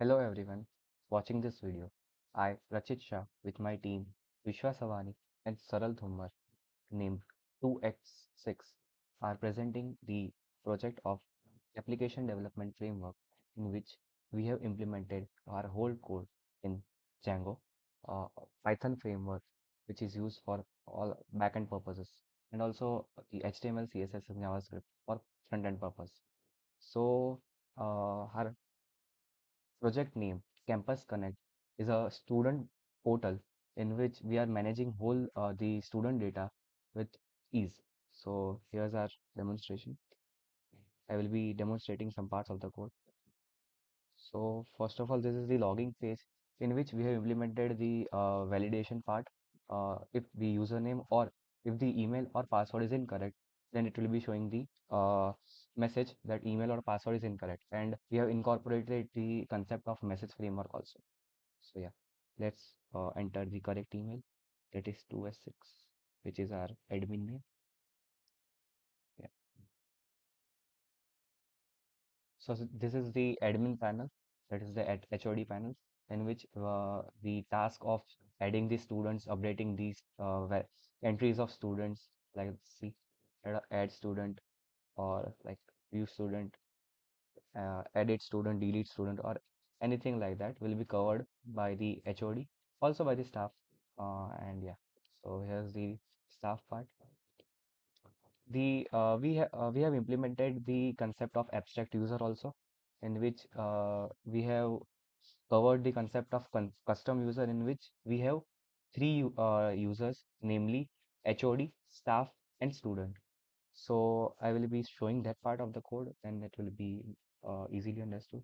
Hello everyone watching this video. I, Rachit Shah, with my team Vishwa Savani and Saral Thummar, named 2x6, are presenting the project of application development framework in which we have implemented our whole code in Django, uh, Python framework, which is used for all backend purposes, and also the HTML, CSS, and JavaScript for front-end purpose. So, our project name Campus Connect is a student portal in which we are managing whole the student data with ease. So here's our demonstration. I will be demonstrating some parts of the code. So first of all, this is the logging page in which we have implemented the validation part. If the username or if the email or password is incorrect, then it will be showing the message that email or password is incorrect. And we have incorporated the concept of message framework also. So yeah, let's enter the correct email. That is 2s6, which is our admin name. Yeah. So this is the admin panel. That is the HOD panel, in which the task of adding the students, updating these entries of students, like see, add student or like view student, edit student, delete student, or anything like that will be covered by the HOD, also by the staff. And yeah, so here's the staff part. We have implemented the concept of abstract user also, in which we have covered the concept of custom user, in which we have three users, namely HOD, staff, and student. So I will be showing that part of the code, and it will be easily understood.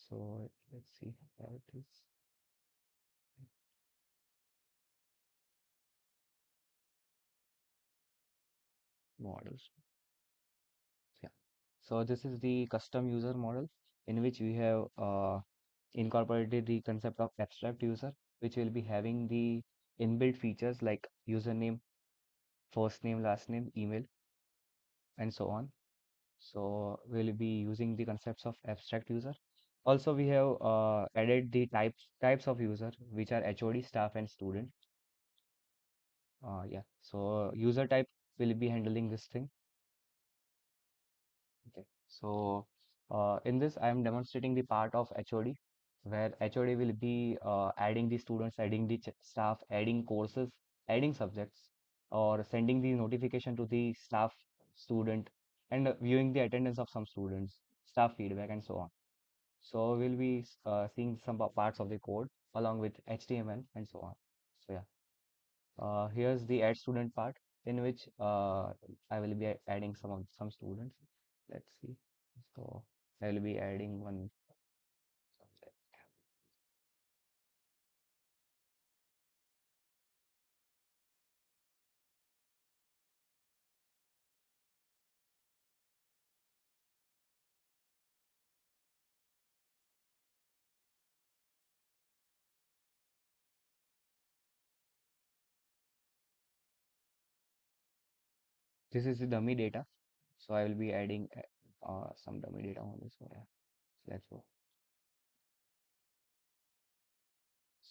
So let's see how it is. Models. Yeah. So this is the custom user model in which we have incorporated the concept of abstract user, which will be having the inbuilt features like username, first name, last name, email, and so on. So we'll be using the concepts of abstract user. Also, we have added the types of user, which are HOD, staff, and student. Yeah. So user type will be handling this thing. Okay. So in this, I am demonstrating the part of HOD, where HOD will be adding the students, adding the staff, adding courses, adding subjects, or sending the notification to the staff, student, and viewing the attendance of some students, staff feedback, and so on. So we'll be seeing some parts of the code along with HTML and so on. So yeah, here's the add student part, in which I will be adding some students. Let's see. So I will be adding one subject. This is the dummy data. So I will be adding some dummy data on this. So yeah, so let's go.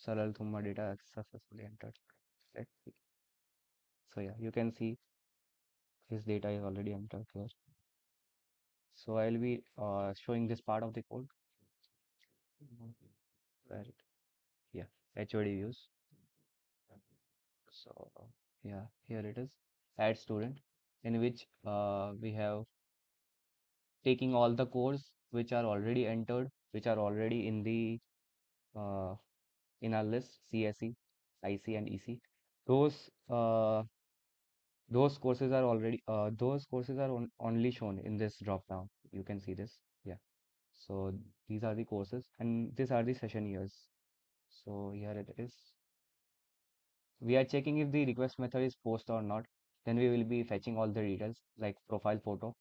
Saral Thummar data successfully entered. Let's see. So yeah, you can see his data is already entered here. So I will be showing this part of the code. Where it, yeah, HOD views. So yeah, here it is. Add student, in which we have taking all the cores which are already entered, which are already in the uh, in our list, CSE, IC, and EC. Those those courses are only shown in this drop down. You can see this. Yeah. So these are the courses, and these are the session years. So here it is. We are checking if the request method is post or not. Then we will be fetching all the details like profile photo,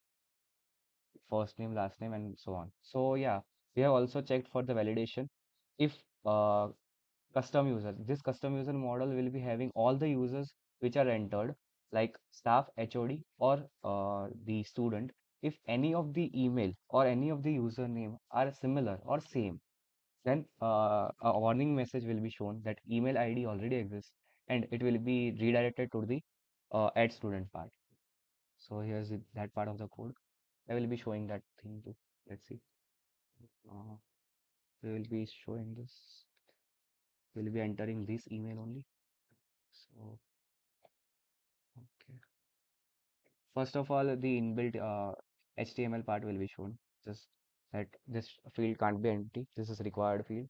first name, last name, and so on. So yeah, we have also checked for the validation. If custom user, this custom user model will be having all the users which are entered, like staff, HOD, or the student. If any of the email or any of the username are similar or same, then a warning message will be shown that email ID already exists and it will be redirected to the add student part. So here's that part of the code. I will be showing that thing too. Let's see. Uh, we will be showing this. We will be entering this email only. So, okay. First of all, the inbuilt HTML part will be shown. Just that this field can't be empty. This is required field.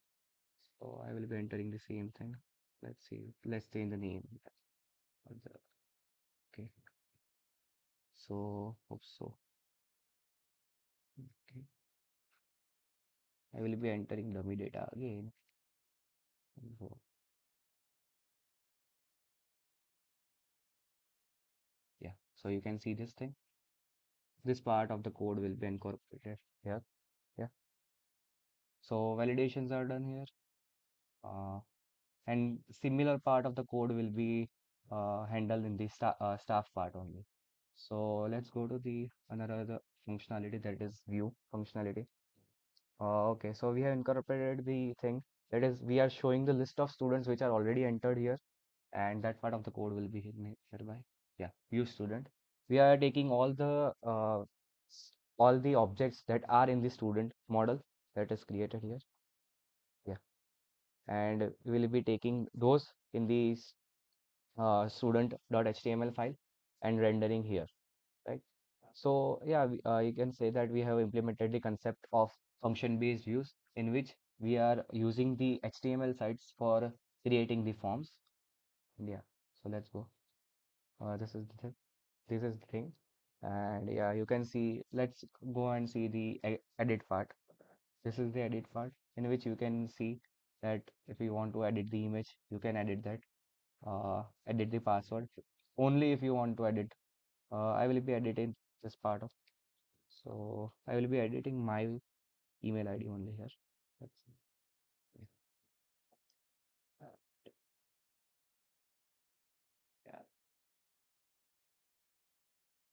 So I will be entering the same thing. Let's see. Let's change the name. of the- Okay. So hope so. Okay. I will be entering dummy data again. So, yeah. So you can see this thing. This part of the code will be incorporated here. Yeah. So validations are done here. Uh, and similar part of the code will be handled in the staff part only. So let's go to the another functionality, that is view functionality. Okay, so we have incorporated the thing, that is we are showing the list of students which are already entered here, and that part of the code will be hereby. Yeah, view student. We are taking all the objects that are in the student model that is created here. Yeah, and we will be taking those in the student.html file and rendering here, right? So yeah, you can say that we have implemented the concept of function-based views in which we are using the HTML sites for creating the forms. Yeah, so let's go. This is the thing. This is the thing. And yeah, you can see, let's go and see the edit part. This is the edit part in which you can see that if you want to edit the image, you can edit that. Edit the password only if you want to edit. I will be editing this part of, so I will be editing my email ID only here. Let's see. Yeah. Yeah.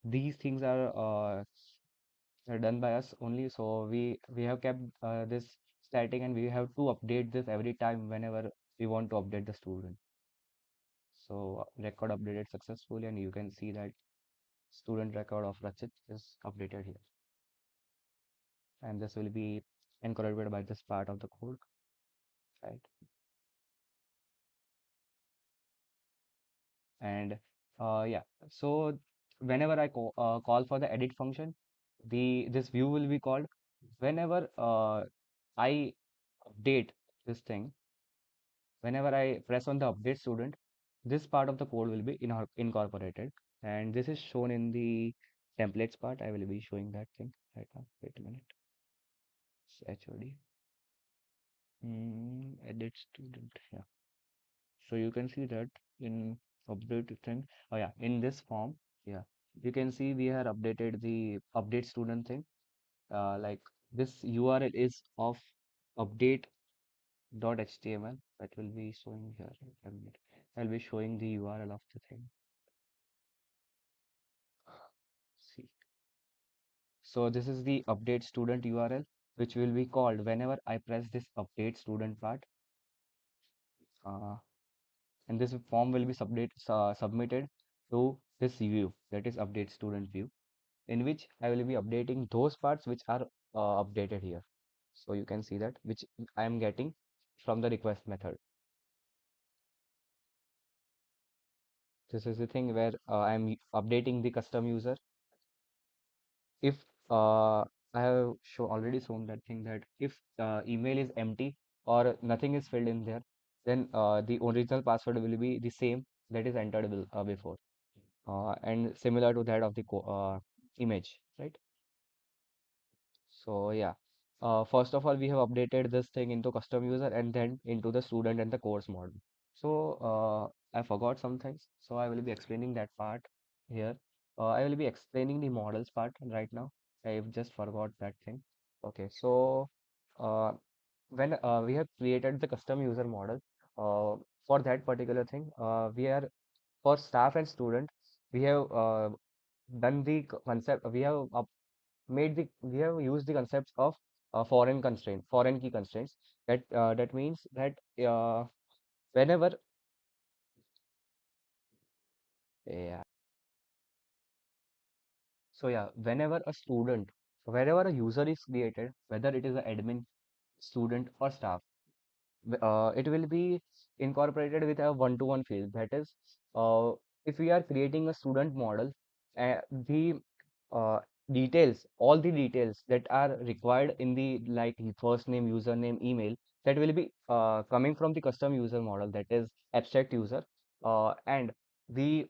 These things are done by us only, so we have kept this static, and we have to update this every time whenever we want to update the student. So record updated successfully, and you can see that student record of Rachit is updated here, and this will be incorporated by this part of the code, right? And yeah, so whenever I call for the edit function, this view will be called. Whenever I update this thing, whenever I press on the update student, this part of the code will be incorporated, and this is shown in the templates part. I will be showing that thing right now. Wait a minute. HOD. Edit student. Yeah. So you can see that in update thing. Oh yeah, in this form, yeah, you can see we have updated the update student thing. Like this URL is of update.html that will be showing here. A minute. I'll be showing the URL of the thing. See. So this is the update student URL, which will be called whenever I press this update student part. Uh, and this form will be submitted to this view, that is update student view, in which I will be updating those parts which are updated here. So you can see that which I am getting from the request method. This is the thing where I am updating the custom user. If I have already shown that thing, that if email is empty or nothing is filled in there, then the original password will be the same that is entered before, and similar to that of the image, right? So yeah, first of all, we have updated this thing into custom user and then into the student and the course model. So I forgot some things, so I will be explaining that part here. I will be explaining the models part right now. I've just forgot that thing. Okay, so uh, when we have created the custom user model for that particular thing, we are for staff and student, we have done the concept. We have made the we have used the concepts of foreign key constraints. That means that whenever yeah, so yeah, wherever a user is created, whether it is an admin, student, or staff, it will be incorporated with a one-to-one field. That is, uh, if we are creating a student model, the uh, all the details that are required in the like first name, username, email, that will be coming from the custom user model, that is abstract user, and the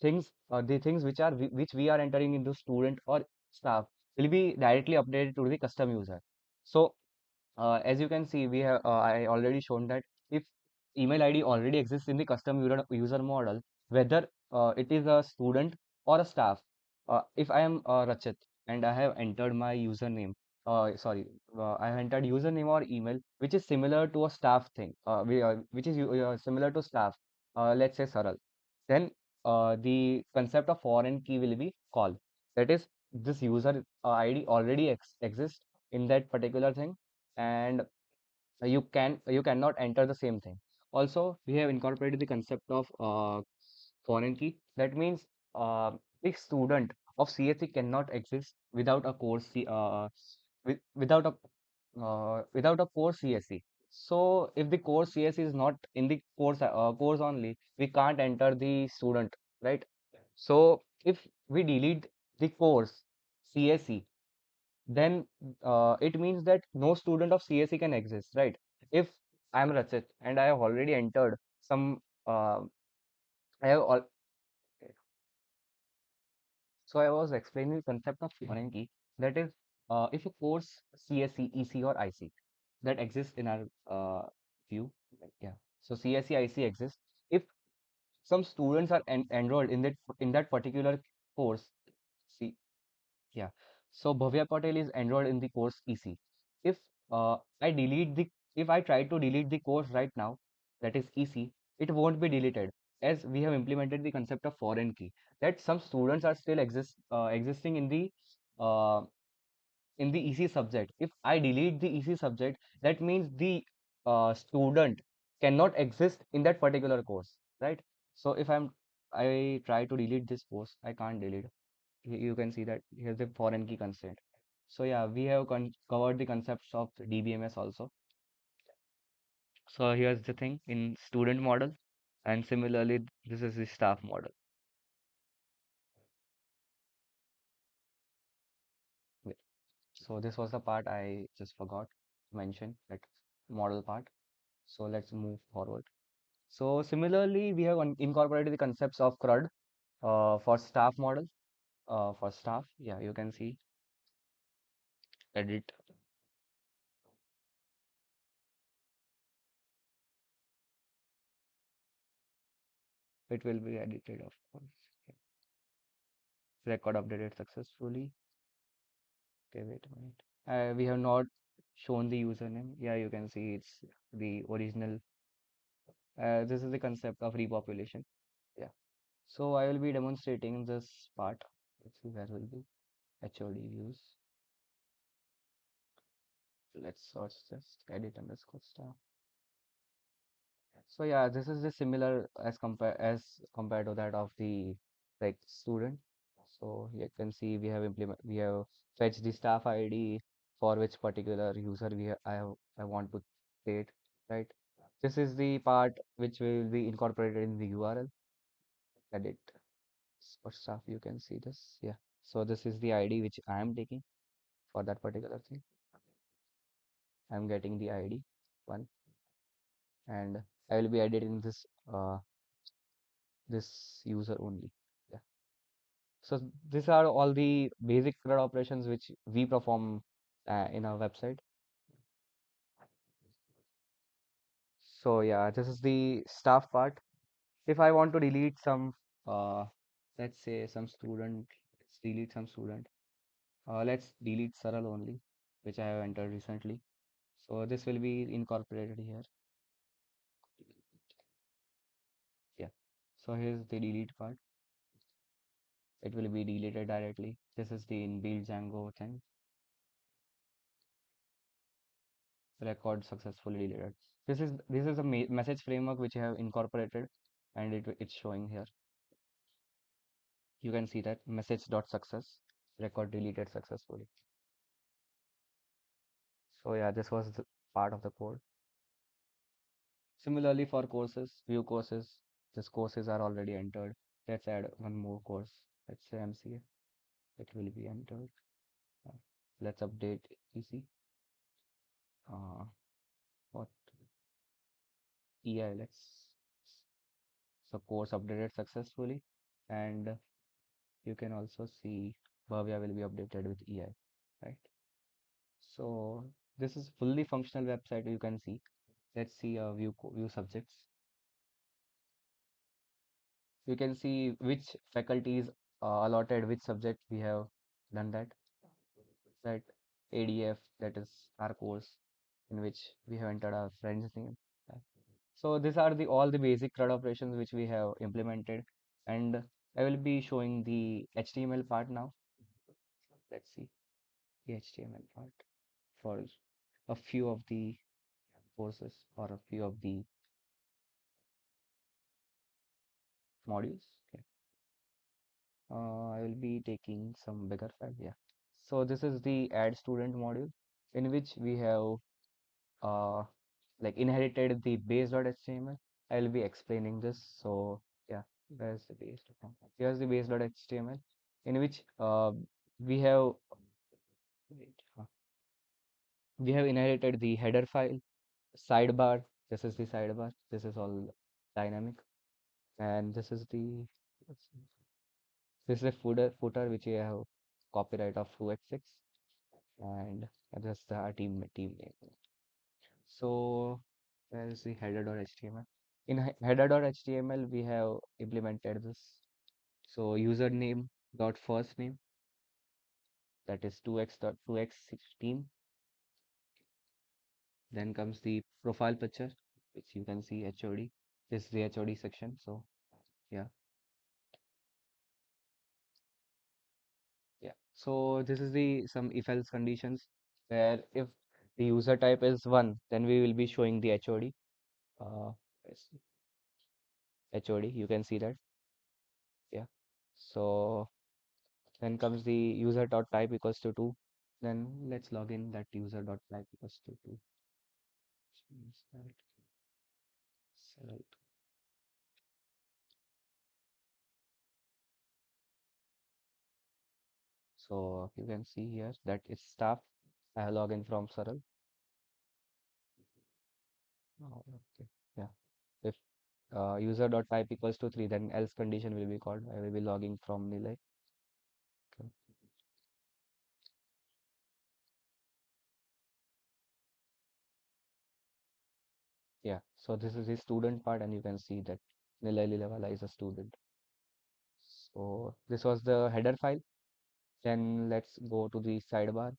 things which we are entering into student or staff will be directly updated to the custom user. So as you can see, we have I already shown that if email ID already exists in the custom user model, whether it is a student or a staff. If I am Rachit and I have entered my username, I have entered username or email which is similar to a staff thing, which is similar to staff. Let's say Saral. Then the concept of foreign key will be called. That is, this user ID already exists in that particular thing, and you cannot enter the same thing. Also, we have incorporated the concept of foreign key. That means the student of CSE cannot exist without a without a core CSE. So if the core CSE is not in the course only, we can't enter the student, right? So if we delete the course CSE, then it means that no student of CSE can exist, right? If I'm Rachit and I have already entered some, I have all, so I was explaining the concept of foreign key. That is, if a course CSE, EC, or IC that exists in our view, like, yeah. So CSE, IC exists. If some students are enrolled in that particular course, see, yeah. So Bhavya Patel is enrolled in the course EC. If uh, I delete the if I try to delete the course right now, that is EC, it won't be deleted, as we have implemented the concept of foreign key. That some students are still existing uh, in the EC subject. If I delete the EC subject, that means the student cannot exist in that particular course, right? So if I try to delete this course, I can't delete. You can see that here's the foreign key constraint. So yeah, we have covered the concepts of DBMS also. So here's the thing in student model, and similarly this is the staff model. Yeah. So this was the part I just forgot to mention, that model part. So let's move forward. So similarly, we have incorporated the concepts of CRUD for staff model. For staff, yeah, you can see edit. It will be edited, of course. Yeah. Record updated successfully. Okay, wait a minute. We have not shown the username. Yeah, you can see it's the original. This is the concept of repopulation. Yeah. So I will be demonstrating this part. Let's see where will be HOD views. Let's search this edit underscore staff. So yeah, this is the similar as compared to that of the like student. So you can see we have fetched the staff ID for which particular user I want to create, right? This is the part which will be incorporated in the URL. Edit for staff. You can see this. Yeah. So this is the ID which I am taking for that particular thing. I'm getting the ID one, and I will be editing this user only. Yeah. So these are all the basic CRUD operations which we perform in our website. So yeah, this is the staff part. If I want to delete some, uh, let's say some student, let's delete some student. Let's delete Saral only, which I have entered recently. So this will be incorporated here. Yeah. So here's the delete part. It will be deleted directly. This is the inbuilt Django thing. record successfully deleted. This is a message framework which I have incorporated, and it's showing here. You can see that message.success record deleted successfully. So yeah, this was the part of the code. Similarly for courses, view courses, these courses are already entered. Let's add one more course. Let's say MCA. It will be entered. Uh, let's update EC. Uh, what EI? So course updated successfully, and you can also see Bhavya will be updated with EI, right? So this is fully functional website. You can see. Let's see view subjects. You can see which faculties allotted which subject we have done that ADF, that is our course in which we have entered our friend's name. Yeah. So these are the all the basic CRUD operations which we have implemented, and I will be showing the HTML part now. Let's see the HTML part for a few of the courses or a few of the modules. Okay. I will be taking some bigger file. Yeah. So this is the add student module in which we have uh, like inherited the base.html. I will be explaining this. So yeah, where's the base? Here's the base.html in which wait, we have inherited the header file, sidebar. This is the sidebar. This is all dynamic, and this is the let's see, this is a footer which we have copyright of 2x6, and that's the our team name. So where is the header.html? In header.html, we have implemented this. So username dot first name, that is 2x.2x16. Then comes the profile picture, which you can see HOD. This is the HOD section. So yeah, yeah. So this is the some if else conditions where if the user type is one, then we will be showing the HOD. Yes, HOD. You can see that. Yeah. So then comes the user dot type equals to 2. Then let's log in that user dot type equals to 2. Change that. Select. So you can see here that it's staff. I have log in from Saral. Oh, okay. Yeah. If user dot type equals to 3, then else condition will be called. I will be logging from Nilay. Okay. Yeah. So this is the student part, and you can see that Nilay Lilavala is a student. So this was the header file. Then let's go to the sidebar.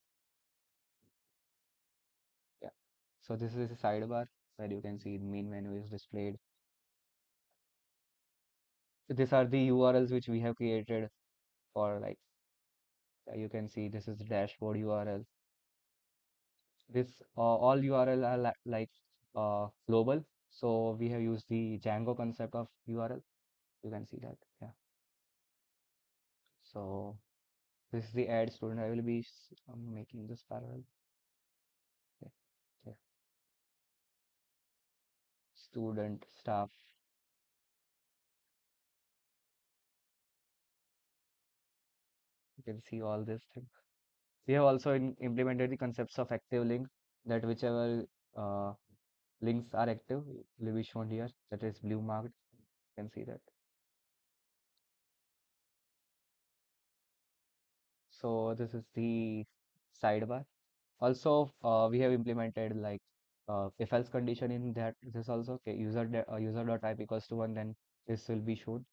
Yeah. So this is the sidebar where you can see the main menu is displayed. So these are the URLs which we have created for like you can see this is the dashboard URL. This all URL are like global. So we have used the Django concept of URL. You can see that. Yeah. So this is the add student. I will be making this parallel. Yeah. Yeah. Student staff. You can see all this thing. We have also implemented the concepts of active link, that whichever uh, links are active will be shown here, that is blue marked. You can see that. So this is the sidebar. Also we have implemented like if else condition in that. This also okay, user dot type equals to 1, then this will be shown.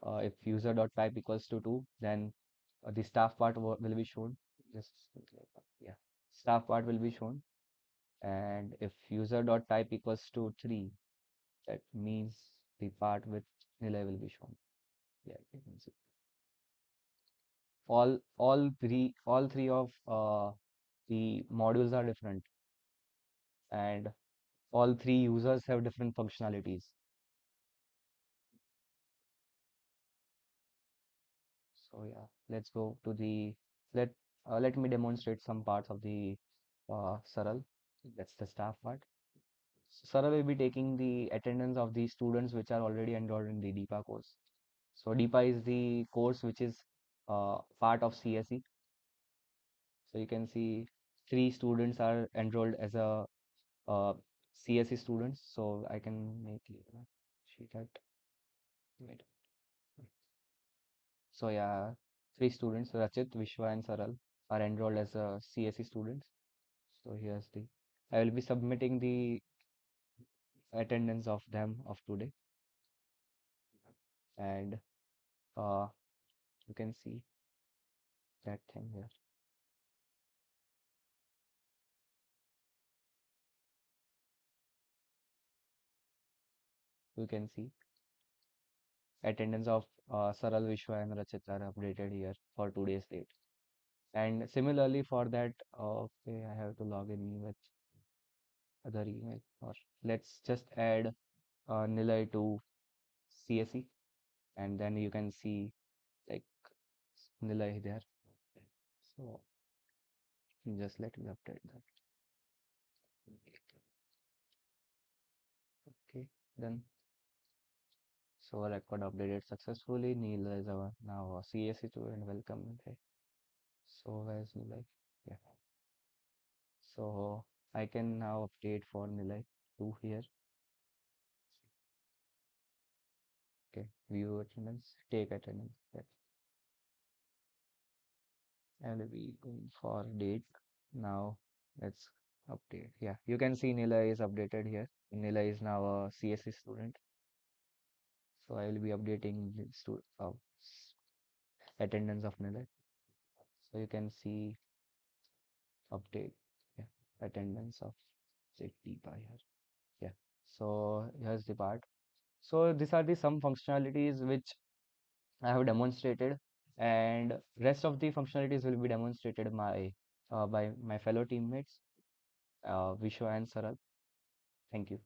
If user dot type equals to 2, then the staff part will be shown. Just yeah, staff part will be shown. And if user dot type equals to 3, that means the part with Nilay will be shown. Yeah, you can see all three of the modules are different. and all three users have different functionalities. So yeah, let's go to the let let me demonstrate some parts of the Saral. That's the staff part. Saral will be taking the attendance of the students which are already enrolled in the DIPA course. So DIPA is the course which is part of CSE. So you can see three students are enrolled as a CSE students. So I can make it sheet at mid. So yeah, three students, Rachit, Vishwa, and Saral, are enrolled as CSE students. So here's the, I will be submitting the attendance of them of today, and uh, you can see that thing here. You can see attendance of Saral, Vishwa, and Rachit are updated here for today's date. And similarly for that, okay, I have to log in with other email, or let's just add Nilay to CSE, and then you can see like Nilay there. So just let me update that. Okay, then so record updated successfully. Neil is our now a CSE student. Welcome. Okay. So where's Nilay? Yeah. So I can now update for Nilay to here. Okay. View attendance. Take attendance. Yeah. And we going for date. Now let's update. Yeah. You can see Nilay is updated here. Nilay is now a CSE student. So I will be updating the attendance of Nilay. So you can see update, yeah, attendance of ZT by here. Yeah. So here's the part. So these are the some functionalities which I have demonstrated, and rest of the functionalities will be demonstrated by my fellow teammates, Vishwa and Saral. Thank you.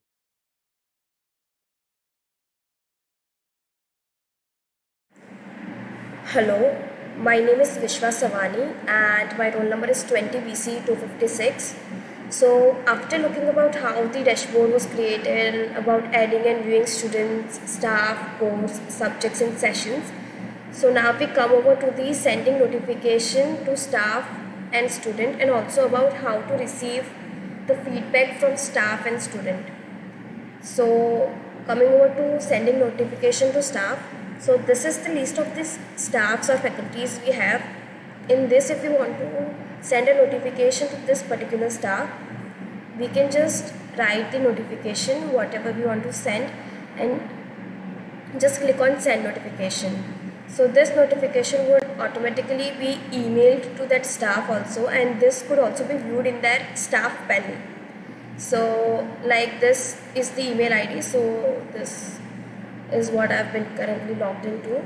Hello, my name is Vishwa Savani and my roll number is 20 BC 256. So after looking about how the dashboard was created and about adding and viewing students, staff, course, subjects and sessions, so now we come over to the sending notification to staff and student, and also about how to receive the feedback from staff and student. So coming over to sending notification to staff. So this is the list of the staffs or faculties we have. In this, if we want to send a notification to this particular staff, we can just write the notification, whatever we want to send, and just click on send notification. So this notification would automatically be emailed to that staff also, and this could also be viewed in their staff panel. So like this is the email ID. So this is what I've been currently logged into,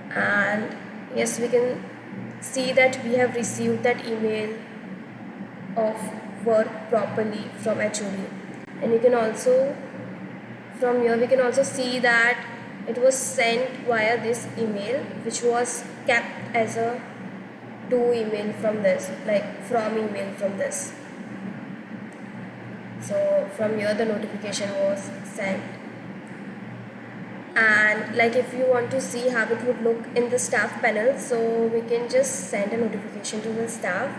and yes, we can see that we have received that email of work properly from HOD, and you can also from here we can also see that it was sent via this email, which was kept as a to email from this, like from email from this. So from here the notification was sent, and like if you want to see how it would look in the staff panel, so we can just send a notification to the staff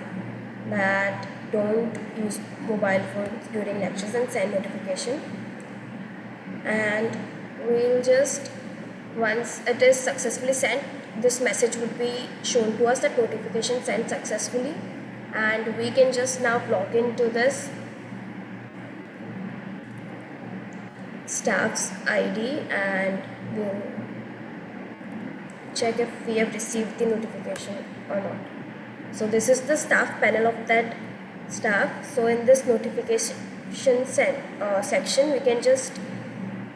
that don't use mobile phones during lectures and send notification, and we'll just, once it is successfully sent, this message would be shown to us that notification sent successfully, and we can just now log into this staff's ID and we'll check if we have received the notification or not. So this is the staff panel of that staff. So in this notification section, we can just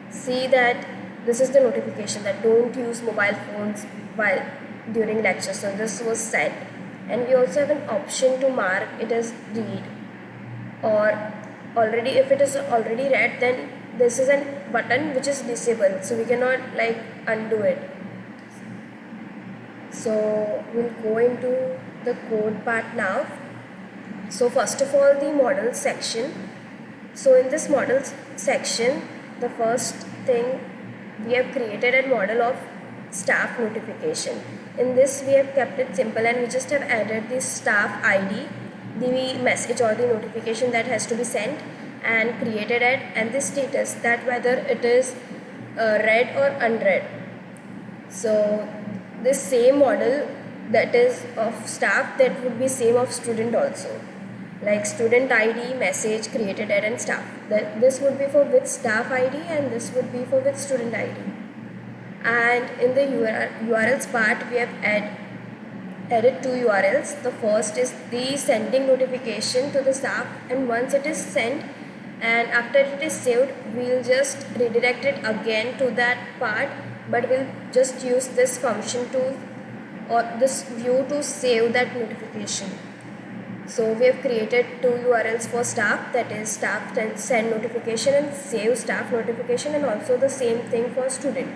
see that this is the notification that don't use mobile phones while during lecture. So this was sent, and we also have an option to mark it as read or already, if it is already red, then this is a button which is disabled, so we cannot like undo it. So we'll go into the code part now. So first of all, the models section. So in this models section, the first thing, we have created a model of staff notification. In this we have kept it simple and we just have added the staff ID, the message or the notification that has to be sent, and created it, and the status, that whether it is read or unread. So this same model that is of staff, that would be same of student also, like student ID, message, created at, and staff. This would be for with staff ID and this would be for with student ID. And in the URLs part, we have added two URLs. The first is the sending notification to the staff, and once it is sent and after it is saved, we'll just redirect it again to that part, but we'll just use this function to, or this view, to save that notification. So we have created two URLs for staff, that is staff send notification and save staff notification, and also the same thing for student.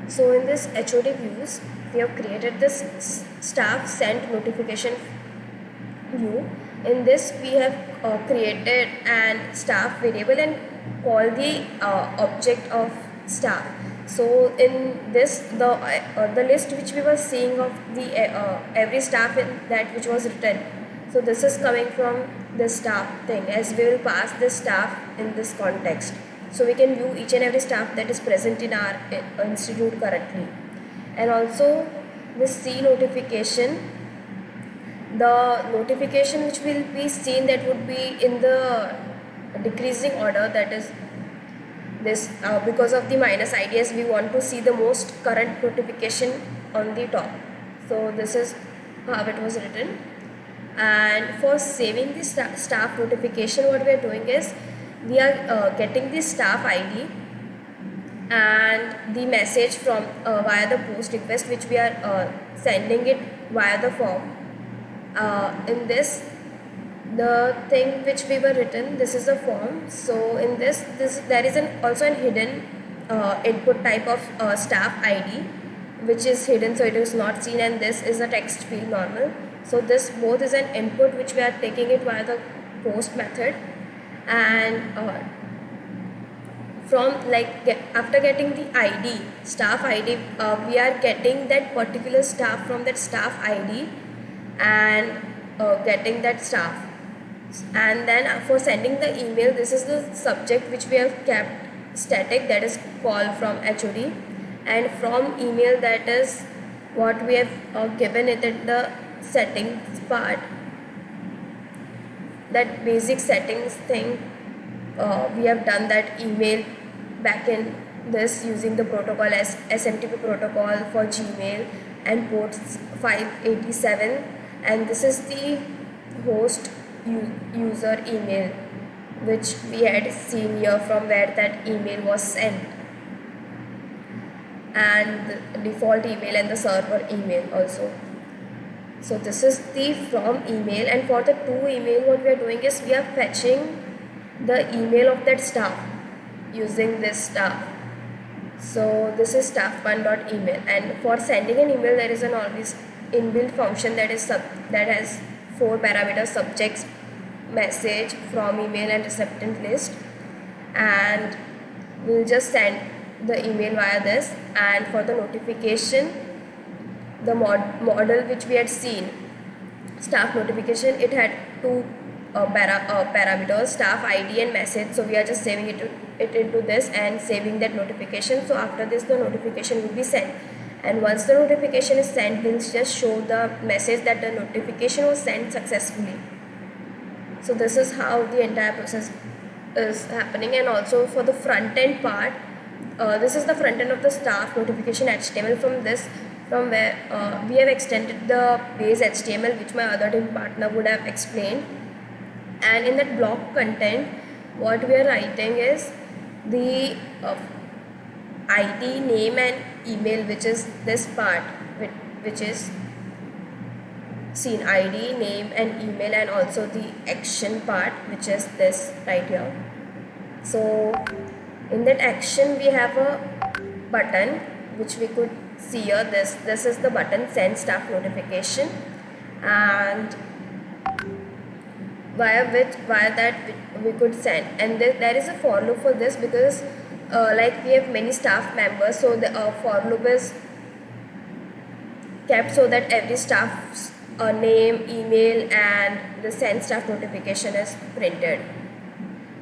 So in this HOD views, we have created this staff send notification view. In this we have created an staff variable and call the object of staff. So in this, the list which we were seeing of the every staff in that which was written, so this is coming from this staff thing, as we will pass this staff in this context. So we can view each and every staff that is present in our institute currently. And also this C notification, the notification which will be seen, that would be in the decreasing order, that is this because of the minus IDs, we want to see the most current notification on the top. So this is how it was written. And for saving the staff notification, what we are doing is, we are getting the staff ID and the message from via the post request, which we are sending it via the form. In this, the thing which we were written, this is a form. So in this there is also an hidden input type of staff ID, which is hidden, so it is not seen, and this is a text field normal. So this both is an input which we are taking it via the post method, and from after getting the ID, staff ID, we are getting that particular staff from that staff ID and getting that staff. And then for sending the email, this is the subject which we have kept static, that is call from HOD, and from email, that is what we have given it in the settings part, that basic settings thing. We have done that email back in this using the protocol as SMTP protocol for Gmail and ports 587, and this is the host user email which we had seen here, from where that email was sent, and the default email and the server email also. So this is the from email, and for the to email, what we are doing is, we are fetching the email of that staff using this staff. So this is staff1.email, and for sending an email, there is an always inbuilt function that has 4 parameters: subjects, message, from email, and recipient list. And we'll just send the email via this. And for the notification, the model which we had seen, staff notification, it had 2 parameters, staff ID and message. So we are just saving it into this and saving that notification. So after this, the notification will be sent, and once the notification is sent, we'll just show the message that the notification was sent successfully. So this is how the entire process is happening. And also for the front end part, this is the front end of the staff notification HTML. From where we have extended the base HTML, which my other team partner would have explained. And in that block content, what we are writing is the ID, name, and email, which is this part, which is seen ID, name and email, and also the action part, which is this right here. So in that action we have a button which we could see here. This is the button, send staff notification, and via that we could send. And there is a for loop for this, because like we have many staff members, so the for loop is kept so that every staff's name, email and the send staff notification is printed.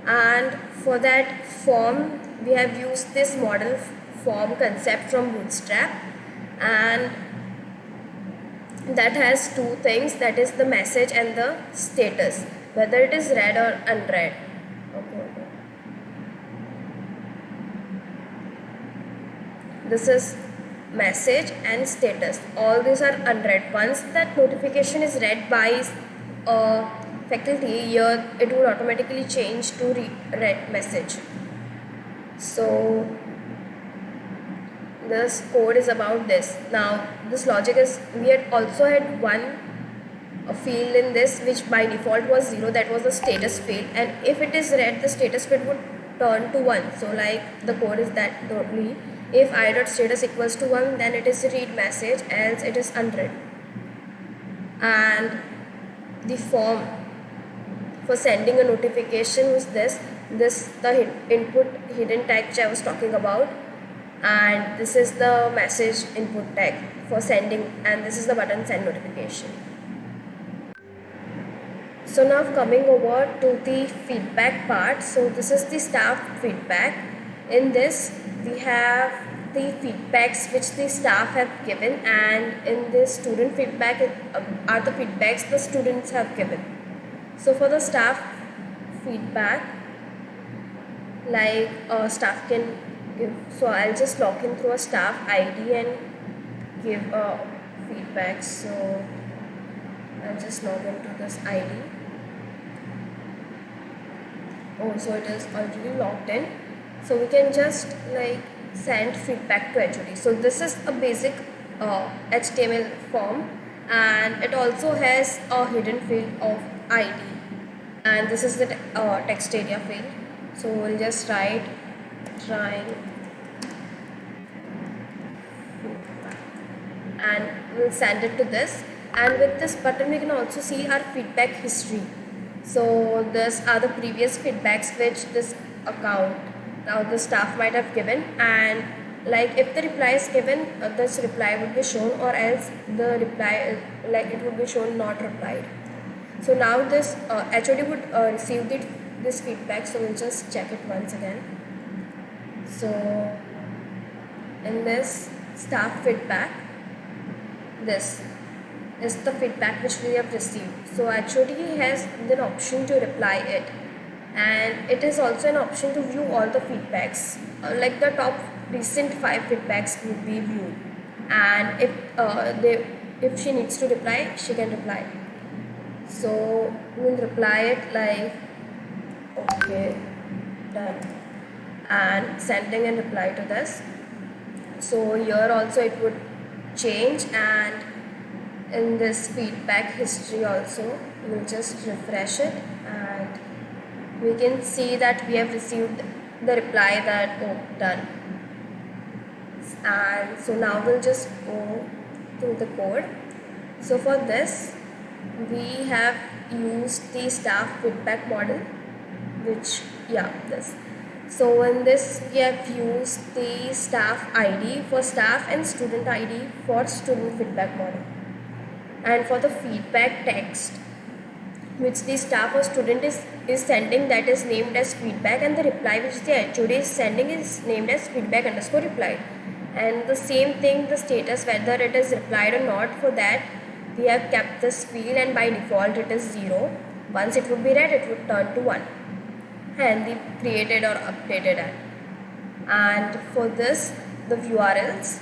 And for that form we have used this model form concept from Bootstrap, and that has two things, that is the message and the status, whether it is read or unread. Okay. This is message and status. All these are unread. Once that notification is read by faculty, here it will automatically change to read message. So this code is about this. Now this logic is, we had also had one field in this which by default was 0, that was the status field, and if it is read, the status field would turn to 1. So like the code is that only, if I.status equals to 1, then it is read message, else it is unread. And the form for sending a notification was this the input hidden tag which I was talking about, and this is the message input tag for sending, and this is the button send notification. So now coming over to the feedback part. So this is the staff feedback. In this we have the feedbacks which the staff have given, and in this student feedback are the feedbacks the students have given. So for the staff feedback, like staff can give, so I'll just log in through a staff ID and give a feedback. So I'll just log into this ID. Oh, so it is already logged in. So we can just like send feedback to HOD. So this is a basic HTML form, and it also has a hidden field of ID, and this is the text area field. So we'll just write trying, and we'll send it to this. And with this button we can also see our feedback history. So these are the previous feedbacks which this account, now the staff might have given, and like if the reply is given, this reply would be shown, or else the reply like it would be shown not replied. So now this HOD would receive this feedback. So we'll just check it once again. So in this staff feedback, this is the feedback which we have received. So HOD has an option to reply it, and it is also an option to view all the feedbacks, like the top recent 5 feedbacks would be viewed, and if she needs to reply, she can reply. So we'll reply it like okay, done, and sending a reply to this. So here also it would change, and in this feedback history also we'll just refresh it, and we can see that we have received the reply that done. And so now we'll just go through the code. So for this we have used the staff feedback model, which this. So in this we have used the staff ID for staff and student ID for student feedback model. And for the feedback text which the staff or student is sending, that is named as feedback, and the reply which the HOD is sending is named as feedback underscore replied. And the same thing, the status, whether it is replied or not, for that we have kept this field, and by default it is 0. Once it would be read, it would turn to 1, and the created or updated ad. And for this, the URLs,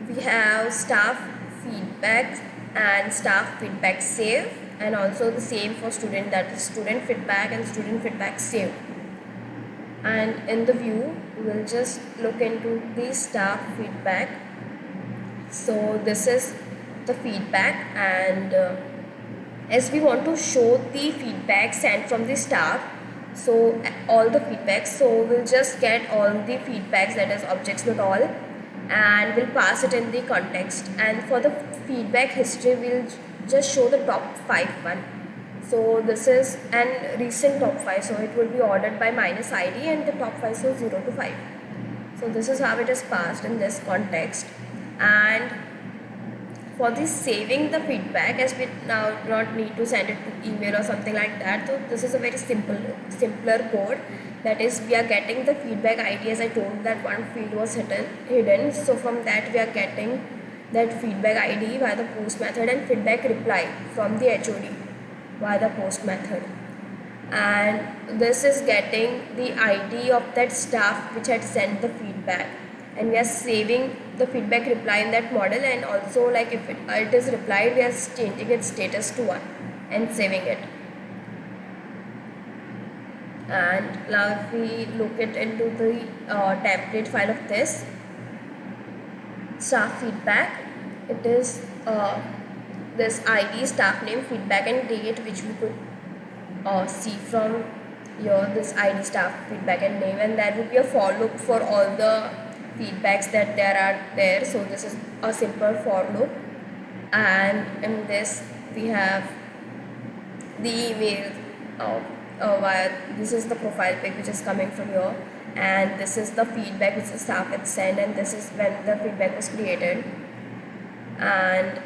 we have staff feedback and staff feedback save, and also the same for student, that is student feedback and student feedback save. And in the view, we'll just look into the staff feedback. So this is the feedback, and as we want to show the feedback sent from the staff, so all the feedbacks, so we'll just get all the feedbacks, that is objects not all, and we'll pass it in the context. And for the feedback history, we'll just show the top 5 one. So this is an recent top 5, so it will be ordered by minus id, and the top 5, so 0 to 5. So this is how it is passed in this context. And for the saving the feedback, as we now not need to send it to email or something like that, so this is a very simpler code. That is, we are getting the feedback id, as I told that one field was hidden, so from that we are getting that feedback id via the post method, and feedback reply from the hod via the post method. And this is getting the id of that staff which had sent the feedback, and we are saving the feedback reply in that model. And also, like, if it is replied, we are changing its status to 1 and saving it. And now if we look it into the template file of this staff feedback, it is this id, staff name, feedback and date, which we could see from here, this id, staff, feedback and name. And there would be a for loop for all the feedbacks that there are there. So this is a simple for loop. And in this we have the email via, this is the profile pic which is coming from here, and this is the feedback which the staff had sent, and this is when the feedback was created. And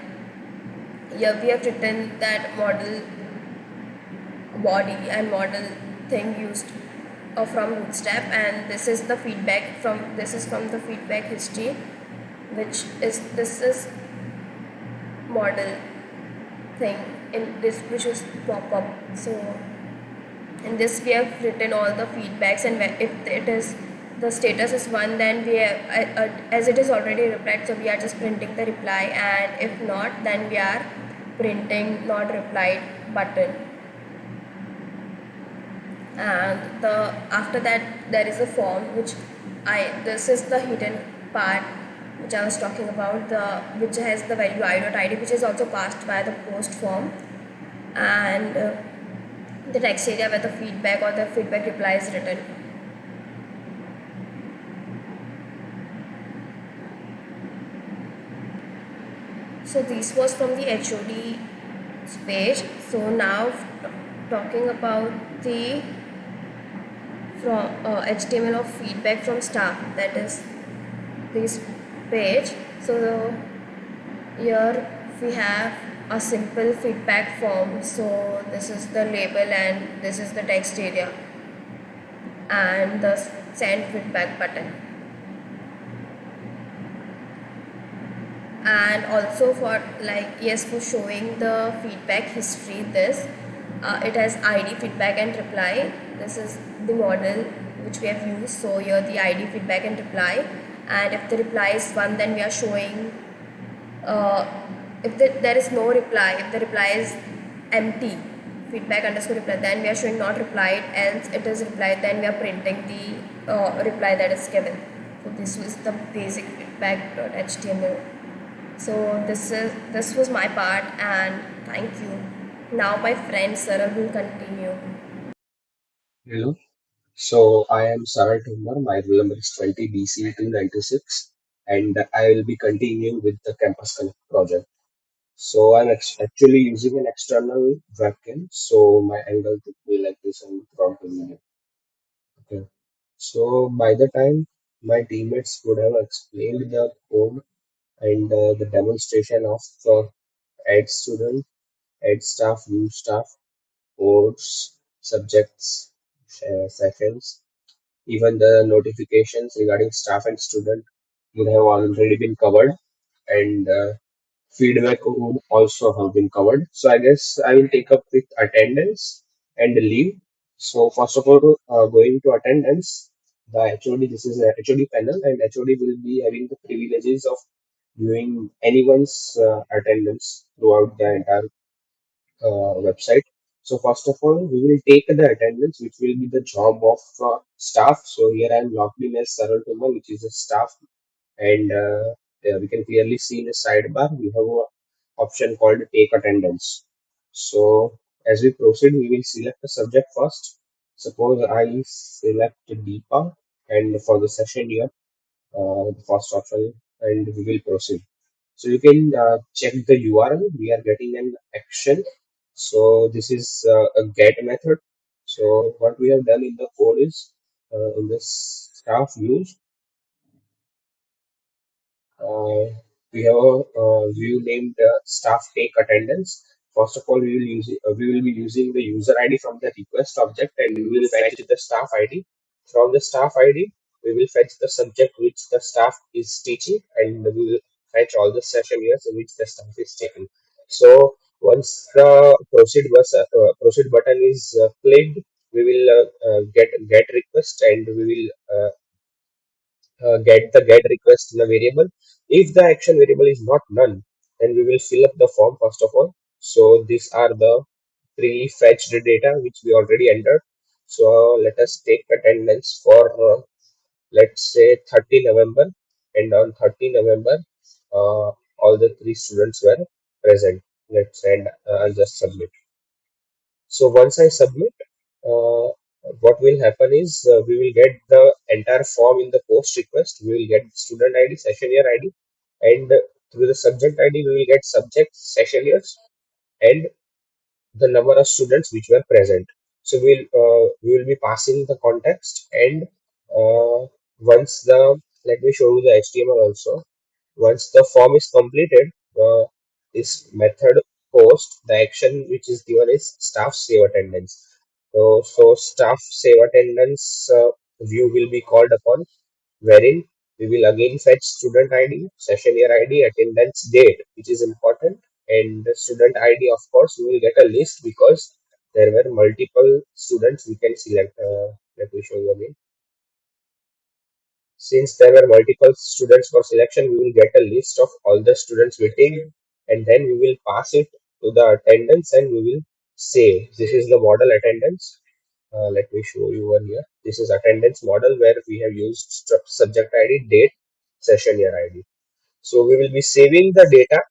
here we have written that model body and model thing used from bootstrap. And this is the feedback from, this is from the feedback history, which is, this is model thing in this, which is pop up. So in this we have written all the feedbacks, and if it is, the status is 1, then we have, as it is already replied, so we are just printing the reply, and if not, then we are printing not replied button. And the after that there is a form which this is the hidden part which I was talking about, the which has the value i.id, which is also passed by the post form. And the text area where the feedback or the feedback reply is written. So this was from the HOD page. So now talking about the from HTML of feedback from staff, that is this page. So here we have a simple feedback form. So this is the label, and this is the text area, and the send feedback button. And also for, like, yes, for showing the feedback history, this it has id, feedback and reply. This is the model which we have used. So here the id, feedback and reply, and if the reply is 1, then we are showing if there is no reply, if the reply is empty, feedback underscore reply, then we are showing not replied. Else it is replied, then we are printing the reply that is given. So this was the basic feedback.html. So this was my part, and thank you. Now my friend Saral will continue. Hello. So I am Saral Thummar. My roll number is 20 BC 296, and I will be continuing with the Campus Connect project. So I'm actually using an external webcam, so my angle could be like this and throughout the video. Okay. So by the time my teammates would have explained the code and the demonstration of add student, add staff, new staff, course, subjects, sessions. Even the notifications regarding staff and student would have already been covered, and feedback would also have been covered. So I guess I will take up with attendance and leave. So first of all, going to attendance, the HOD, this is a HOD panel, and HOD will be having the privileges of viewing anyone's attendance throughout the entire website. So first of all, we will take the attendance, which will be the job of staff. So here I am logged in as Saral Thummar, which is a staff, and we can clearly see in the sidebar we have option called take attendance. So as we proceed, we will select the subject first. Suppose I select Deepa, and for the session here, the first option, and we will proceed. So you can check the URL. We are getting an action. So this is a get method. So what we have done in the code is in the staff views, uh, we have a view named staff take attendance. First of all, we will be using the user ID from the request object, and we will fetch the staff ID. From the staff ID, we will fetch the subject which the staff is teaching, and we will fetch all the session years in which the staff is taking. So once the proceed button is clicked, we will get request, and we will get the get request in a variable. If the action variable is not none, then we will fill up the form first of all. So these are the pre-fetched data which we already entered. So let us take attendance for let's say 30 November, and on 30 November, all the three students were present. Let's send I'll just submit. So once I submit, uh, what will happen is we will get the entire form in the post request. We will get student ID, session year ID, and through the subject ID, we will get subject, session years, and the number of students which were present. So we will be passing the context, and once the let me show you the HTML also. Once the form is completed, this method post the action which is given is staff save attendance. So staff save attendance view will be called upon, wherein we will again fetch student ID, session year ID, attendance date, which is important, and the student ID, of course, we will get a list because there were multiple students we can select. Let me show you again. Since there were multiple students for selection, we will get a list of all the students waiting, and then we will pass it to the attendance, and we will save. This is the model attendance. Let me show you one here. This is attendance model where we have used subject ID, date, session year ID. So we will be saving the data,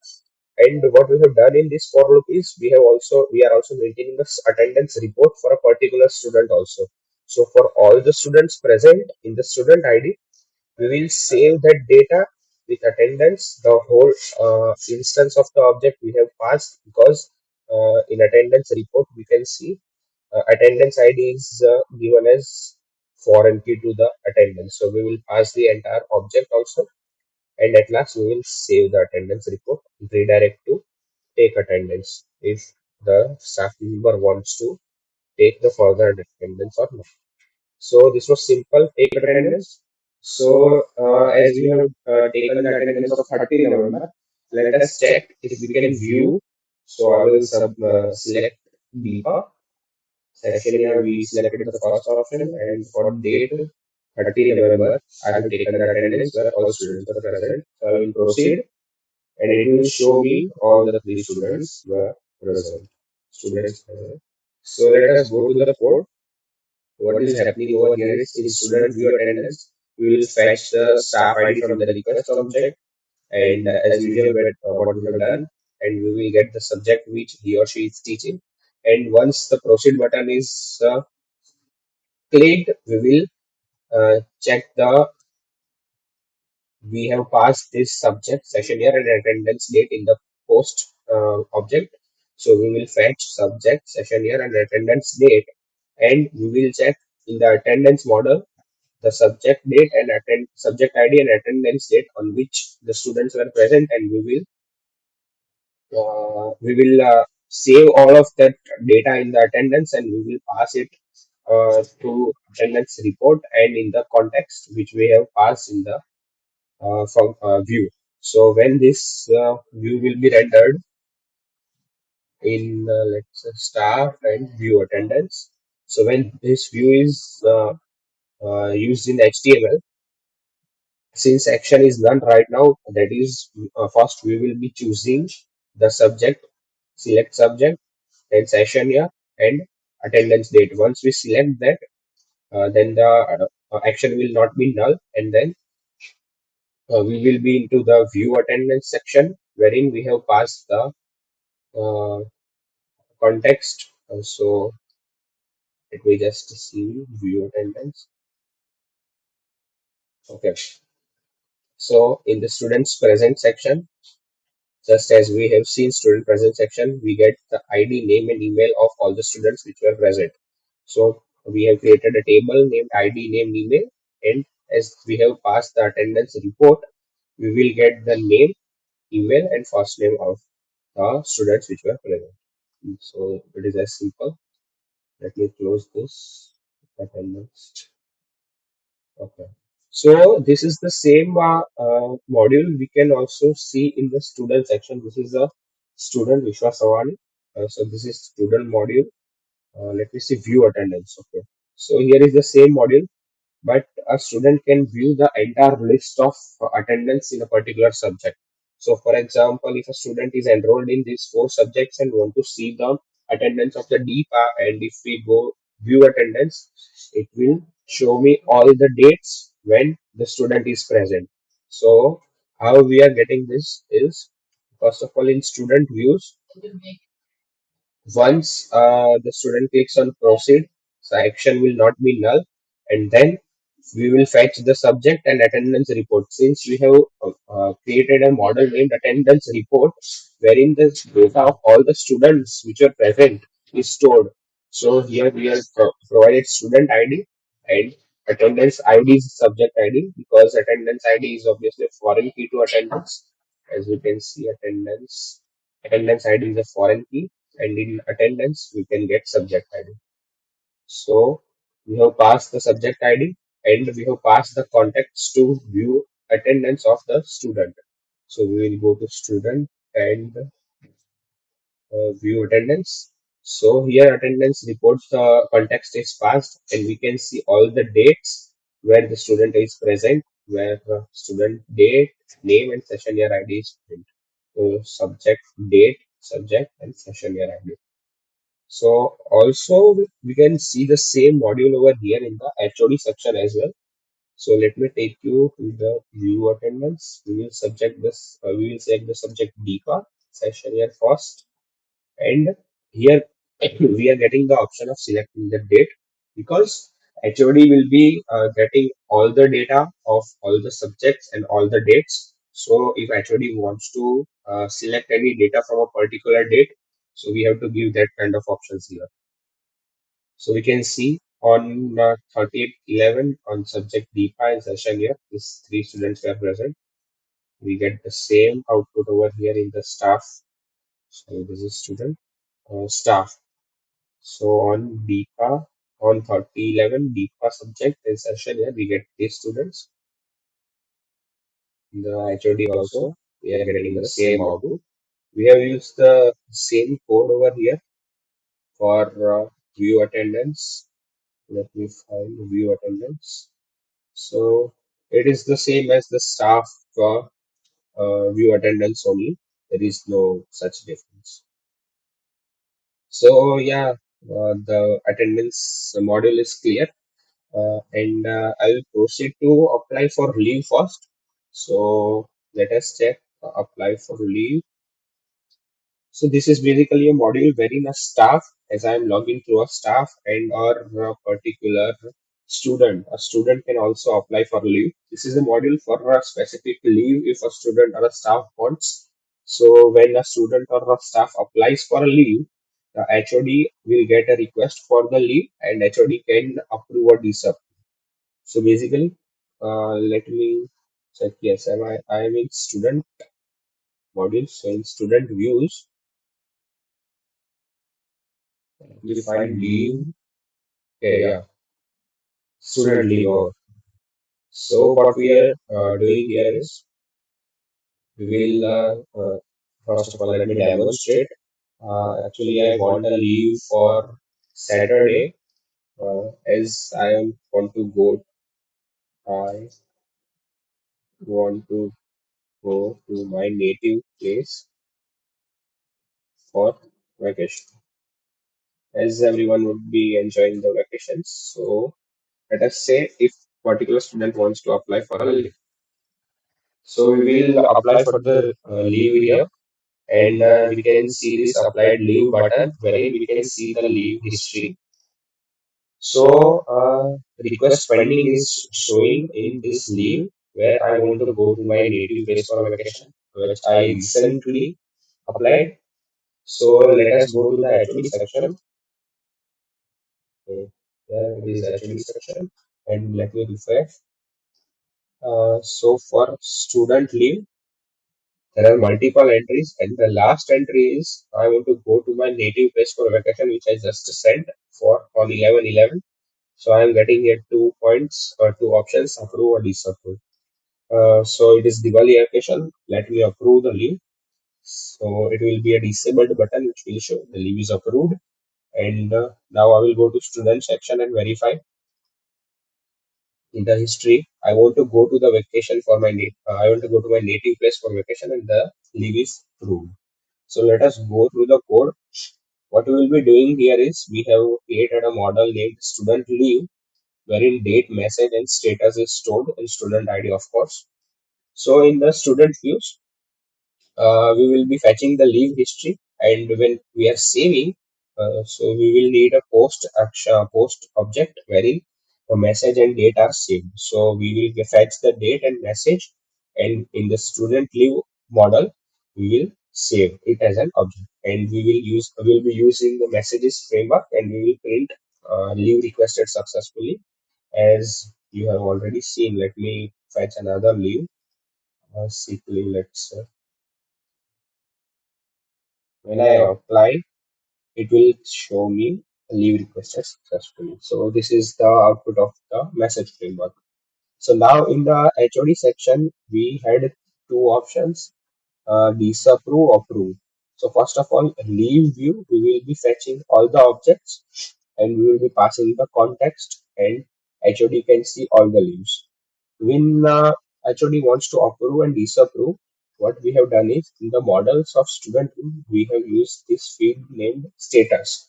and what we have done in this for loop is we are also maintaining the attendance report for a particular student also. So for all the students present in the student ID, we will save that data with attendance, the whole instance of the object we have passed, because in attendance report we can see attendance ID is given as foreign key to the attendance. So we will pass the entire object also, and at last we will save the attendance report, redirect to take attendance if the staff member wants to take the further attendance or not. So this was simple take attendance. So as we have taken the attendance of 30 November, let us check if we can view. So I will select Deepa. Session here we selected the first option, and for date 30 November, I have taken the attendance where all students were present. So I will proceed, and it will show me all the three students were present. Students present. So let us go to the code. What is happening over here is in student view attendance, we will fetch the staff ID from the request object, and as usual, what we have done, and we will get the subject which he or she is teaching. And once the proceed button is clicked, we will check the we have passed this subject, session year, and attendance date in the post object. So we will fetch subject, session year, and attendance date, and we will check in the attendance model the subject date and attend subject ID and attendance date on which the students were present, and we will save all of that data in the attendance, and we will pass it to attendance report and in the context which we have passed in the from view. So when this view will be rendered in let's say staff and view attendance. So when this view is used in HTML, since action is none right now, that is first we will be choosing the subject, select subject, then session year and attendance date. Once we select that, then the action will not be null, and then we will be into the view attendance section, wherein we have passed the uh, context. So let me just see view attendance. Okay. So in the students present section, just as we have seen student present section, we get the ID, name and email of all the students which were present. So we have created a table named ID, name, email, and as we have passed the attendance report, we will get the name, email, and first name of the students which were present. So it is as simple. Let me close this attendance. Okay. So this is the same module we can also see in the student section. This is a student Vishwa Savani. So this is student module. Let me see view attendance. Okay. So here is the same module, but a student can view the entire list of attendance in a particular subject. So, for example, if a student is enrolled in these four subjects and want to see the attendance of the DPA, and if we go view attendance, it will show me all the dates when the student is present. So, how we are getting this is first of all in student views, once the student clicks on proceed, the action will not be null, and then we will fetch the subject and attendance report. Since we have created a model named attendance report, wherein the data of all the students which are present is stored. So here we have provided student ID and attendance ID is subject ID, because attendance ID is obviously a foreign key to attendance. As we can see, attendance ID is a foreign key, and in attendance we can get subject ID. So we have passed the subject ID and we have passed the context to view attendance of the student. So we will go to student and view attendance. So here attendance reports the context is passed and we can see all the dates where the student is present, where student date, name and session year ID is present. So subject, date, subject and session year ID. So also we can see the same module over here in the HOD section as well. So let me take you to the view attendance. We will select the subject DPA session year first, and here we are getting the option of selecting the date, because HOD will be getting all the data of all the subjects and all the dates. So if HOD wants to select any data from a particular date, so we have to give that kind of options here. So we can see on 30th 11 on subject DPA and session here, these three students were present. We get the same output over here in the staff. So this is student staff. So on DPA on 3011 DPA subject and session here, we get these students. In the HOD also, we are getting the same output. We have used the same code over here for view attendance. Let me find view attendance. So it is the same as the staff view attendance only. There is no such difference. So yeah, the attendance module is clear, and I will proceed to apply for leave first. So let us check apply for leave. So this is basically a module wherein a staff, as I am logging through a staff and or a particular a student can also apply for leave. This is a module for a specific leave if a student or a staff wants. So when a student or a staff applies for a leave, the HOD will get a request for the leave and HOD can approve or disapprove. So basically, let me check. Yes, I am in student module. So in student views, we find leave. Okay, yeah, student leave over. So what we are doing here is we will first of all let me demonstrate. Actually, I want a leave for Saturday. As I want to go, I want to go to my native place for vacation. As everyone would be enjoying the vacations, so let us say if particular student wants to apply for a leave. So we will apply for the leave here, and we can see this applied leave button wherein we can see the leave history. So request pending is showing in this leave where I want to go to my native place for vacation, which I recently applied. So let us go to the HOD section. Okay, there it is HOD section, and let me refresh. So for student leave, there are multiple entries, and the last entry is I want to go to my native place for vacation, which I just sent for on 11/11. So I am getting here 2 points or two options: approve or disapprove. So it is Diwali vacation. Let me approve the leave. So it will be a disabled button which will show the leave is approved. And now I will go to student section and verify in the history. I want to go to the vacation for my I want to go to my native place for vacation, and the leave is approved. So let us go through the code. What we will be doing here is we have created a model named student leave, wherein date, message, and status is stored in student ID, of course. So in the student views, we will be fetching the leave history, and when we are saving, so we will need a post action post object wherein the message and date are saved. So we will fetch the date and message, and in the student leave model we will save it as an object, and we will be using the messages framework, and we will print leave requested successfully. As you have already seen, let me fetch another leave, sick leave. Let's When I apply, it will show me leave requested successfully. So this is the output of the message framework. So now in the HOD section, we had two options: disapprove, approve. So first of all, leave view, we will be fetching all the objects, and we will be passing the context, and HOD can see all the leaves. When HOD wants to approve and disapprove, what we have done is in the models of student room, we have used this field named status.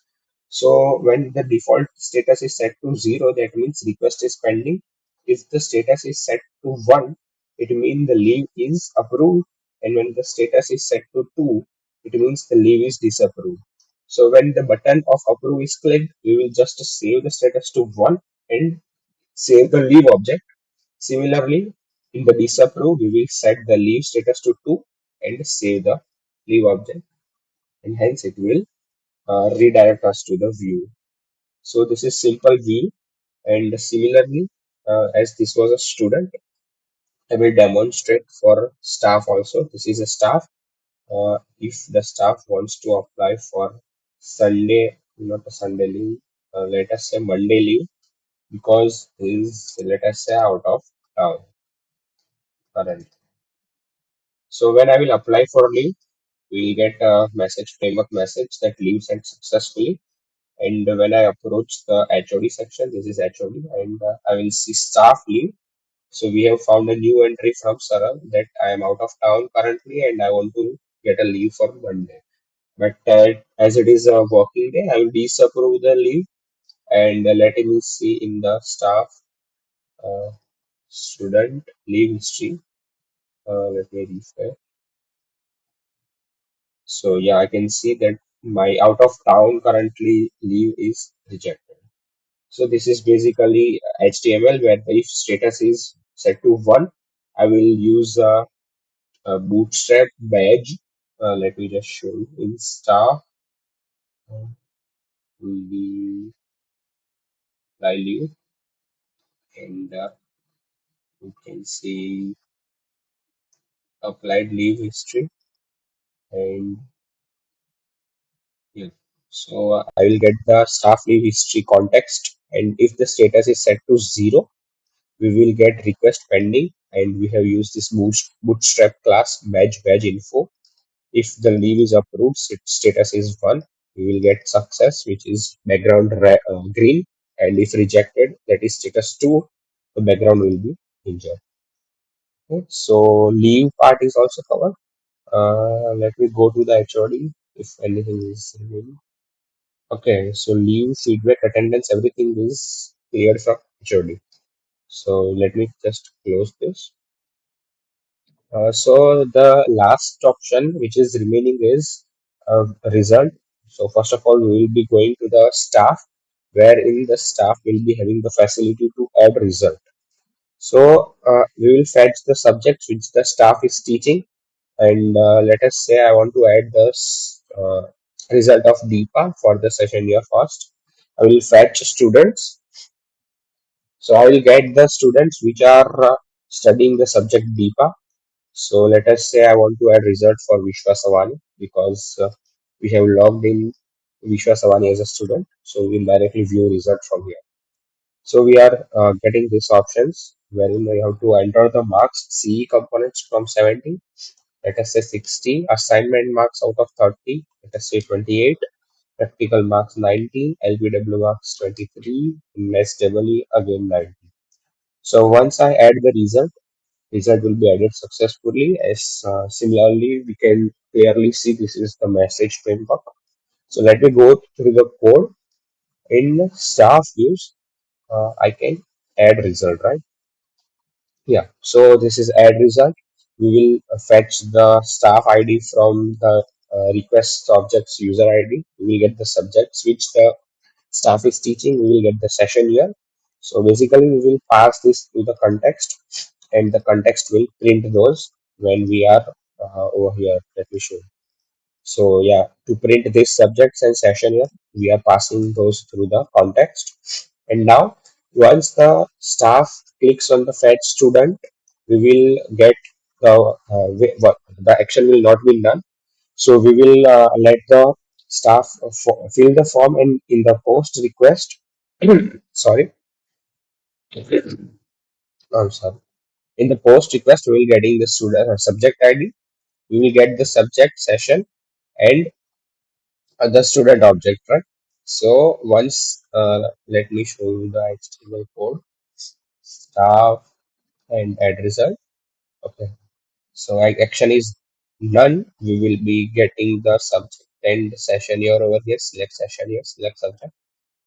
So when the default status is set to 0, that means request is pending. If the status is set to 1, it means the leave is approved. And when the status is set to 2, it means the leave is disapproved. So when the button of approve is clicked, we will just save the status to 1 and save the leave object. Similarly, in the disapprove, we will set the leave status to 2 and save the leave object, and hence it will redirect us to the view. So this is simple view, and similarly, as this was a student, I will demonstrate for staff also. This is a staff. If the staff wants to apply for Sunday, not a Sunday leave, let us say Monday leave, because he is, let us say, out of town currently. So when I will apply for leave, we will get a message framework message that leave sent successfully. And when I approach the HOD section, this is HOD, and I will see staff leave. So we have found a new entry from Saral that I am out of town currently and I want to get a leave for Monday. But as it is a working day, I will disapprove the leave, and let me see in the staff uh, student leave history. Let me refresh. So yeah, I can see that my out of town currently leave is rejected. So this is basically HTML, where if status is set to 1, I will use a bootstrap badge. Let me just show you in staff. Will be leave, and you can see applied leave history, and yeah. So I will get the staff leave history context, and if the status is set to 0, we will get request pending, and we have used this bootstrap class badge info. If the leave is approved, status is 1, we will get success, which is background green, and if rejected, that is status 2, the background will be injured. Okay, so leave part is also covered. Let me go to the HOD if anything is remaining. Okay, so leave, feedback, attendance, everything is cleared from HOD. So let me just close this. So the last option which is remaining is result. So first of all, we will be going to the staff, wherein the staff will be having the facility to add result. So we will fetch the subjects which the staff is teaching, and let us say I want to add the result of DEPA for the session year first. I will fetch students. So I will get the students which are studying the subject DEPA. So let us say I want to add result for Vishwa Savani because we have logged in Vishwa Savani as a student. So we'll directly view result from here. So we are getting these options wherein we have to enter the marks CE components from 70. Let us say 60, assignment marks out of 30, let us say 28, practical marks 19, LBW marks 23, SEE again 19. So once I add the result will be added successfully. As similarly, we can clearly see this is the message framework. So let me go through the code. In staff views, I can add result, right? Yeah. So this is add result. We will fetch the staff ID from the request objects user ID. We will get the subjects which the staff is teaching. We will get the session here. So basically, we will pass this to the context, and the context will print those when we are over here. Let me show you. So yeah, to print this subjects and session here, we are passing those through the context. And now, once the staff clicks on the fetch student, we will get the what the action will not be done. So we will let the staff fill the form and in the post request. Sorry, I'm sorry. In the post request, we will getting the student subject ID. We will get the subject session and the student object, right? So once let me show you the HTML code, staff and add result. Okay. So action is none. We will be getting the subject and the session here over here. Select session here. Select subject.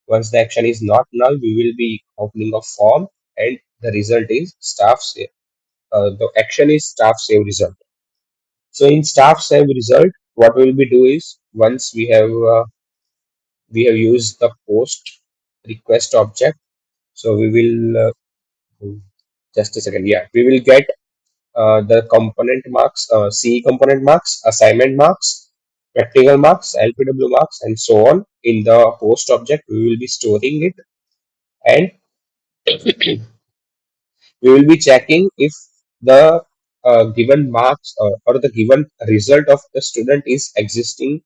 Once the action is not null, we will be opening a form, and the result is staff save. The action is staff save result. So in staff save result, what we will be do is once we have used the post request object. So we will just a second. Yeah, we will get the component marks, CE component marks, assignment marks, practical marks, LPW marks, and so on in the post object. We will be storing it, and we will be checking if the given marks or the given result of the student is existing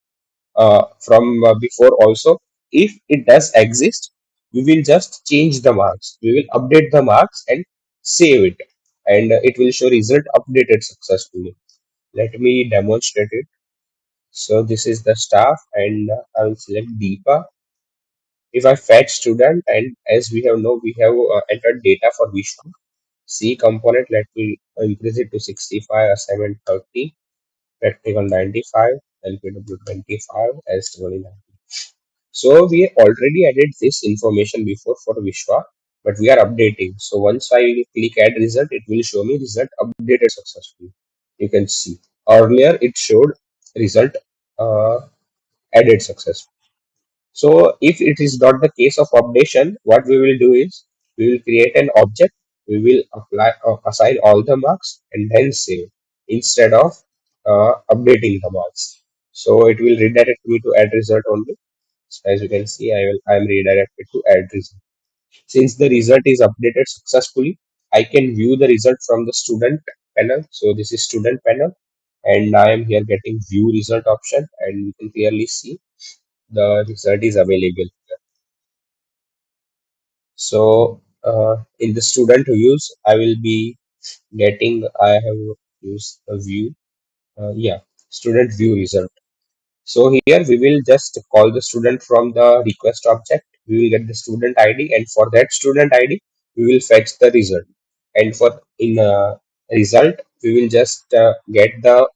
from before also. If it does exist, we will just change the marks. We will update the marks and save it, and it will show result updated successfully. Let me demonstrate it. So this is the staff, and I will select Deepa. If I fetch student, and as we have know, we have entered data for Vishnu. C component, let me increase it to 65, assignment 30, practical 95, LPW 25, SW 90. So we already added this information before for Vishwa, but we are updating. So once I click add result, it will show me result updated successfully. You can see earlier it showed result uh, added successfully. So if it is not the case of updation, what we will do is we will create an object. We will apply assign all the marks and then save instead of updating the marks. So it will redirect me to add result only. So as you can see, I am redirected to add result. Since the result is updated successfully, I can view the result from the student panel. So this is student panel, and I am here getting view result option, and you can clearly see the result is available. So in the student views, I will be getting. I have used the view. Yeah, student view result. So here we will just call the student from the request object. We will get the student ID, and for that student ID, we will fetch the result. And for in result, we will just get the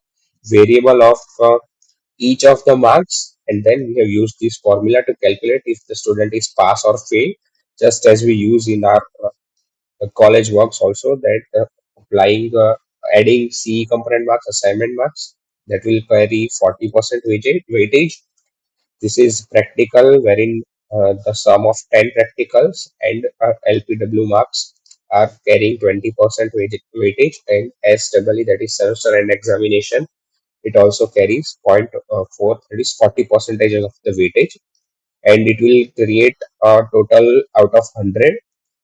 variable of each of the marks, and then we have used this formula to calculate if the student is pass or fail, just as we use in our college works also that applying adding CE component marks, assignment marks that will carry 40% weightage. This is practical, wherein the sum of 10 practicals and LPW marks are carrying 20% weightage, and SEE, that is semester and examination, it also carries point 4, that is 40 percentage of the weightage, and it will create a total out of 100,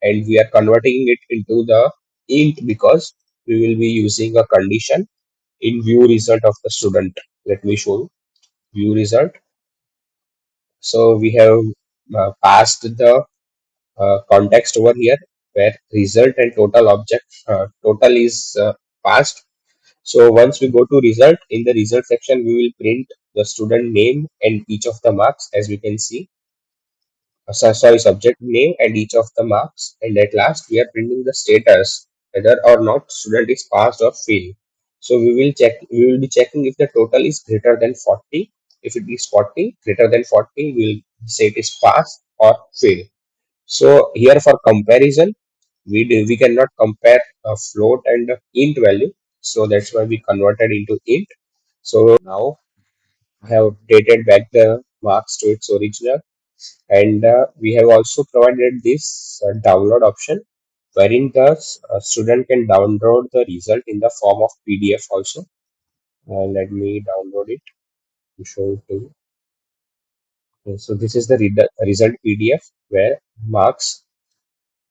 and we are converting it into the int because we will be using a condition in view result of the student. Let me show you view result. So we have passed the context over here where result and total object total is passed. So once we go to result, in the result section we will print the student name and each of the marks, as we can see. Sorry, subject name and each of the marks, and at last we are printing the status whether or not student is passed or failed. So we will be checking if the total is greater than 40. If it is 40, greater than 40, we will say it is pass or fail. So here for comparison, we cannot compare a float and a int value, so that's why we converted into int. So now I have dated back the marks to its original, and we have also provided this download option wherein the student can download the result in the form of PDF also. Let me download it to show it to you. Okay, so this is the result PDF where marks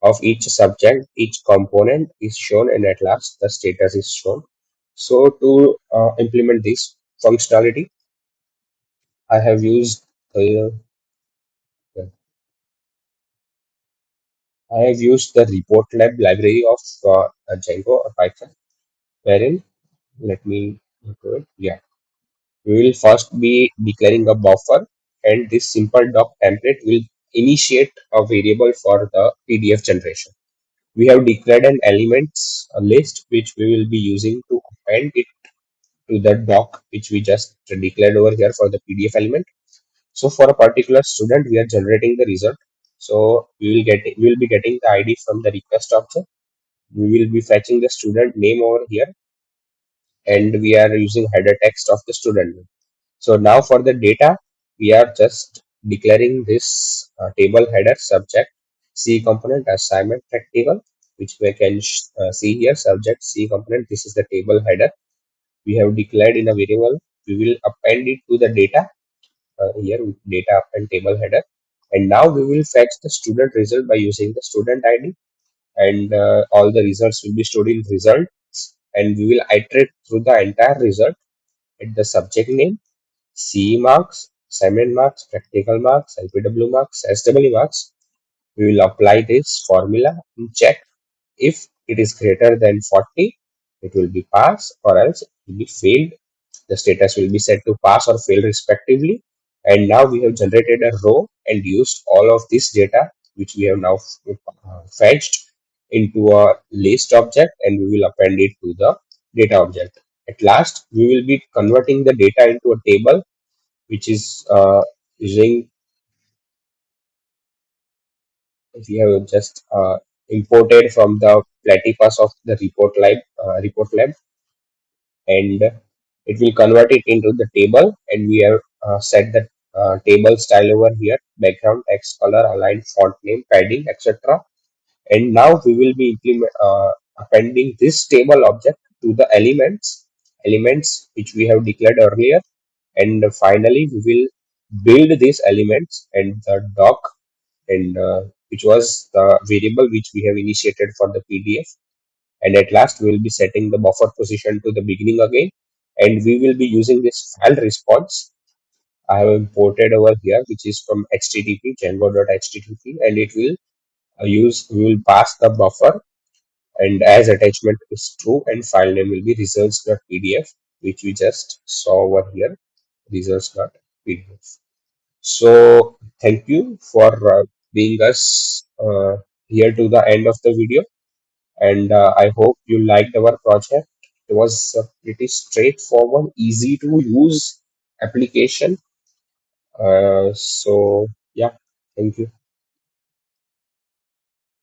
of each subject, each component is shown, and at last the status is shown. So to implement this functionality, I have used uh, the report lab library of Django or Python, wherein let me go to it. Yeah, we will first be declaring a buffer, and this simple doc template will initiate a variable for the PDF generation. We have declared an elements list which we will be using to append it to the doc which we just declared over here for the PDF element. So for a particular student, we are generating the result. So we will be getting the ID from the request object. We will be fetching the student name over here, and we are using header text of the student name. So now for the data, we are just declaring this table header subject C component assignment practical, which we can see here subject C component. This is the table header we have declared in a variable. We will append it to the data here with data append table header, and now we will fetch the student result by using the student ID, and all the results will be stored in results, and we will iterate through the entire result at the subject name, CE marks, assignment marks, practical marks, LPW marks, SEE marks. We will apply this formula and check if it is greater than 40, it will be pass, or else it will be failed. The status will be set to pass or fail respectively. And now we have generated a row and used all of this data, which we have now fetched into a list object, and we will append it to the data object. At last, we will be converting the data into a table, which is using, we have just imported from the platypus of the report lab, and it will convert it into the table, and we have set the table style over here, background, text, color, align, font name, padding, etc. And now we will be appending this table object to the elements which we have declared earlier, and finally we will build these elements and the doc, and which was the variable which we have initiated for the PDF. And at last we will be setting the buffer position to the beginning again, and we will be using this file response I have imported over here, which is from http django.http, and it will we will pass the buffer, and as attachment is true, and file name will be results.pdf, which we just saw over here, results.pdf. So thank you for being us here to the end of the video, and I hope you liked our project. It was a pretty straightforward, easy to use application. So yeah, thank you.